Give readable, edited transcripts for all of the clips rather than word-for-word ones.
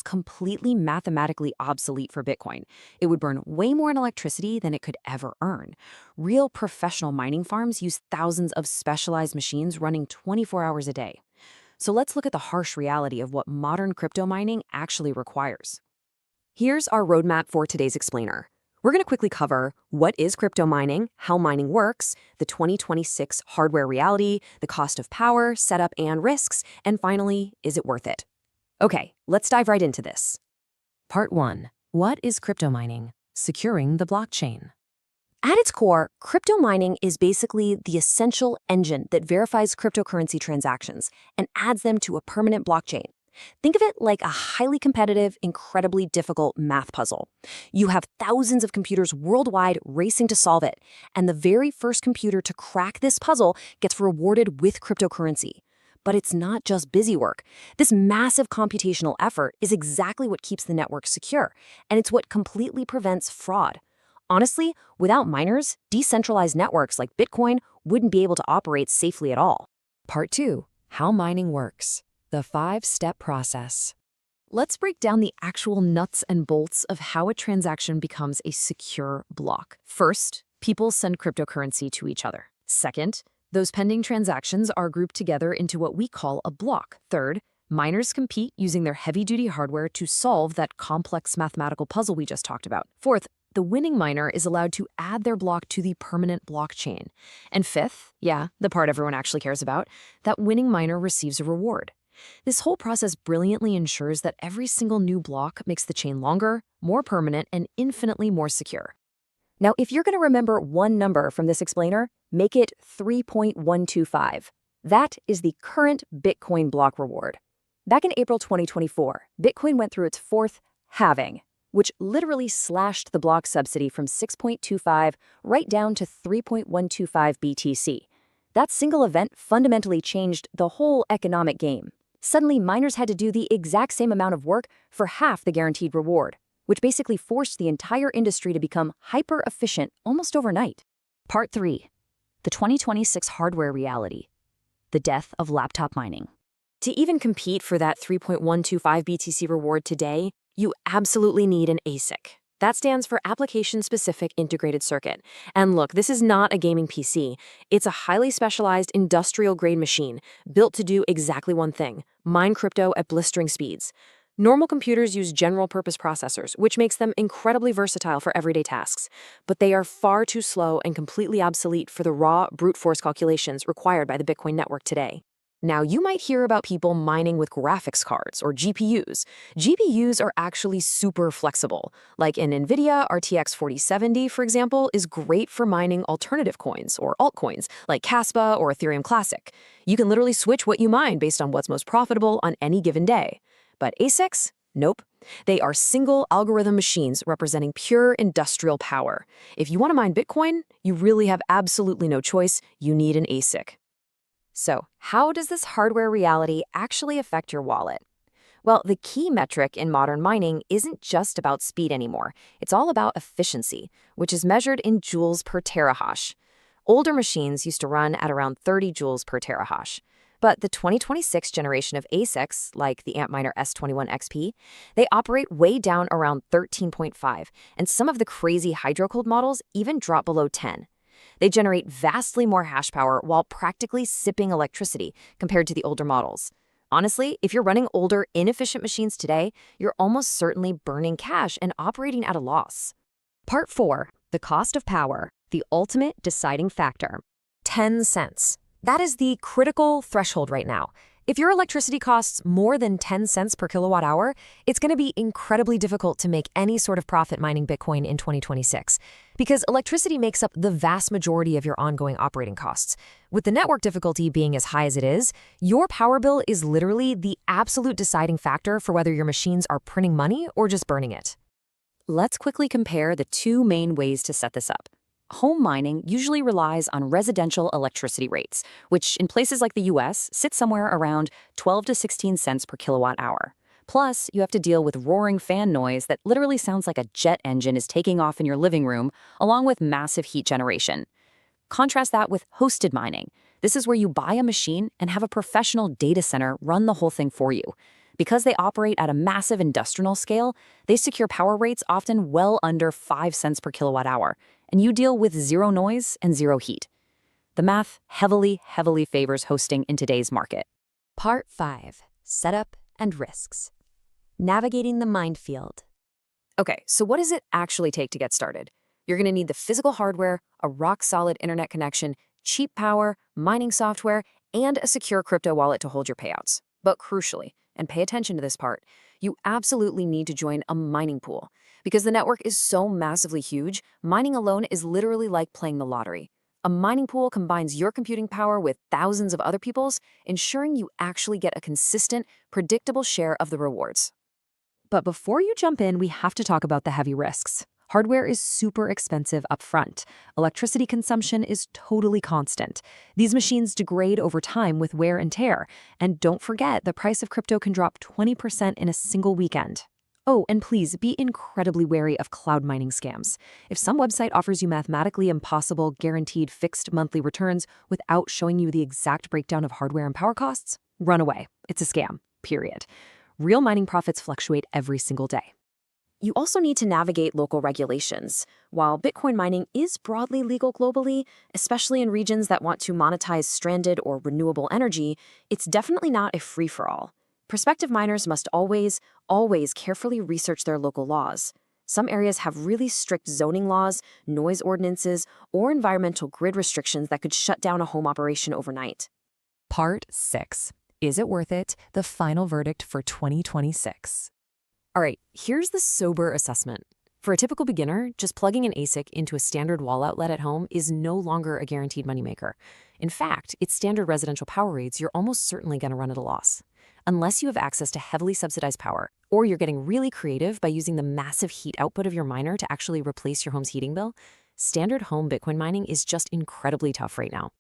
completely mathematically obsolete for Bitcoin. It would burn way more in electricity than it could ever earn. Real professional mining farms use thousands of specialized machines running 24 hours a day. So let's look at the harsh reality of what modern crypto mining actually requires. Here's our roadmap for today's explainer. We're going to quickly cover what is crypto mining, how mining works, the 2026 hardware reality, the cost of power, setup and risks, and finally, is it worth it? Okay, let's dive right into this. Part 1. What is crypto mining? Securing the blockchain. At its core, crypto mining is basically the essential engine that verifies cryptocurrency transactions and adds them to a permanent blockchain. Think of it like a highly competitive, incredibly difficult math puzzle. You have thousands of computers worldwide racing to solve it, and the very first computer to crack this puzzle gets rewarded with cryptocurrency. But it's not just busy work. This massive computational effort is exactly what keeps the network secure, and it's what completely prevents fraud. Honestly, without miners, decentralized networks like Bitcoin wouldn't be able to operate safely at all. Part 2. How mining works. The 5-step process. Let's break down the actual nuts and bolts of how a transaction becomes a secure block. First, people send cryptocurrency to each other. Second, those pending transactions are grouped together into what we call a block. Third, miners compete using their heavy-duty hardware to solve that complex mathematical puzzle we just talked about. Fourth, the winning miner is allowed to add their block to the permanent blockchain. And fifth, the part everyone actually cares about, that winning miner receives a reward. This whole process brilliantly ensures that every single new block makes the chain longer, more permanent, and infinitely more secure. Now, if you're going to remember one number from this explainer, make it 3.125. That is the current Bitcoin block reward. Back in April 2024, Bitcoin went through its fourth halving, which literally slashed the block subsidy from 6.25 right down to 3.125 BTC. That single event fundamentally changed the whole economic game. Suddenly, miners had to do the exact same amount of work for half the guaranteed reward, which basically forced the entire industry to become hyper-efficient almost overnight. Part 3. The 2026 hardware reality. The death of laptop mining. To even compete for that 3.125 BTC reward today, you absolutely need an ASIC. That stands for Application-Specific Integrated Circuit. And look, this is not a gaming PC. It's a highly specialized industrial-grade machine built to do exactly one thing: mine crypto at blistering speeds. Normal computers use general-purpose processors, which makes them incredibly versatile for everyday tasks. But they are far too slow and completely obsolete for the raw, brute-force calculations required by the Bitcoin network today. Now, you might hear about people mining with graphics cards or GPUs. GPUs are actually super flexible. Like an NVIDIA RTX 4070, for example, is great for mining alternative coins or altcoins like Caspa or Ethereum Classic. You can literally switch what you mine based on what's most profitable on any given day. But ASICs? Nope. They are single algorithm machines representing pure industrial power. If you want to mine Bitcoin, you really have absolutely no choice. You need an ASIC. So, how does this hardware reality actually affect your wallet? Well, the key metric in modern mining isn't just about speed anymore. It's all about efficiency, which is measured in joules per terahash. Older machines used to run at around 30 joules per terahash. But the 2026 generation of ASICs, like the Antminer S21 XP, they operate way down around 13.5, and some of the crazy hydro-cooled models even drop below 10. They generate vastly more hash power while practically sipping electricity compared to the older models. Honestly, if you're running older, inefficient machines today, you're almost certainly burning cash and operating at a loss. Part 4. The cost of power, the ultimate deciding factor. 10 cents. That is the critical threshold right now. If your electricity costs more than 10 cents per kilowatt hour, it's going to be incredibly difficult to make any sort of profit mining Bitcoin in 2026, because electricity makes up the vast majority of your ongoing operating costs. With the network difficulty being as high as it is, your power bill is literally the absolute deciding factor for whether your machines are printing money or just burning it. Let's quickly compare the two main ways to set this up. Home mining usually relies on residential electricity rates, which in places like the US sit somewhere around 12 to 16 cents per kilowatt hour. Plus, you have to deal with roaring fan noise that literally sounds like a jet engine is taking off in your living room, along with massive heat generation. Contrast that with hosted mining. This is where you buy a machine and have a professional data center run the whole thing for you. Because they operate at a massive industrial scale, they secure power rates often well under 5 cents per kilowatt hour, and you deal with zero noise and zero heat. The math heavily favors hosting in today's market. Part 5. Setup and Risks. Navigating the minefield. Okay, so what does it actually take to get started? You're going to need the physical hardware, a rock-solid internet connection, cheap power, mining software, and a secure crypto wallet to hold your payouts. But crucially, and pay attention to this part, you absolutely need to join a mining pool. Because the network is so massively huge, mining alone is literally like playing the lottery. A mining pool combines your computing power with thousands of other people's, ensuring you actually get a consistent, predictable share of the rewards. But before you jump in, we have to talk about the heavy risks. Hardware is super expensive upfront. Electricity consumption is totally constant. These machines degrade over time with wear and tear. And don't forget, the price of crypto can drop 20% in a single weekend. Oh, and please be incredibly wary of cloud mining scams. If some website offers you mathematically impossible, guaranteed fixed monthly returns without showing you the exact breakdown of hardware and power costs, run away. It's a scam, period. Real mining profits fluctuate every single day. You also need to navigate local regulations. While Bitcoin mining is broadly legal globally, especially in regions that want to monetize stranded or renewable energy, it's definitely not a free-for-all. Prospective miners must always carefully research their local laws. Some areas have really strict zoning laws, noise ordinances, or environmental grid restrictions that could shut down a home operation overnight. Part 6. Is it worth it? The final verdict for 2026. All right, here's the sober assessment. For a typical beginner, just plugging an ASIC into a standard wall outlet at home is no longer a guaranteed moneymaker. In fact, at standard residential power rates, you're almost certainly going to run at a loss. Unless you have access to heavily subsidized power, or you're getting really creative by using the massive heat output of your miner to actually replace your home's heating bill, standard home Bitcoin mining is just incredibly tough right now.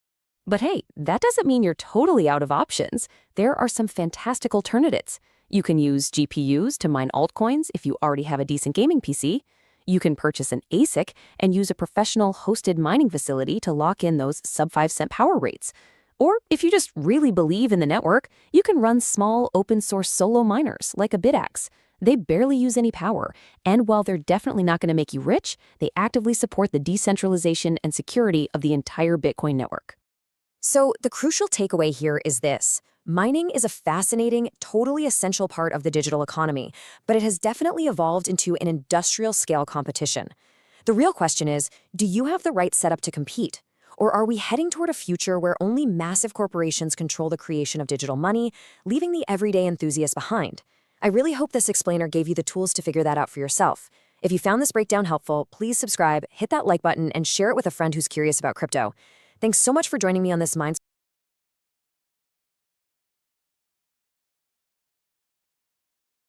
But hey, that doesn't mean you're totally out of options. There are some fantastic alternatives. You can use GPUs to mine altcoins if you already have a decent gaming PC. You can purchase an ASIC and use a professional hosted mining facility to lock in those sub-5 cent power rates. Or if you just really believe in the network, you can run small open-source solo miners like a Bidax. They barely use any power, and while they're definitely not going to make you rich, they actively support the decentralization and security of the entire Bitcoin network. So the crucial takeaway here is this. Mining is a fascinating, totally essential part of the digital economy, but it has definitely evolved into an industrial-scale competition. The real question is, do you have the right setup to compete? Or are we heading toward a future where only massive corporations control the creation of digital money, leaving the everyday enthusiast behind? I really hope this explainer gave you the tools to figure that out for yourself. If you found this breakdown helpful, please subscribe, hit that like button, and share it with a friend who's curious about crypto. Thanks so much for joining me on this Minds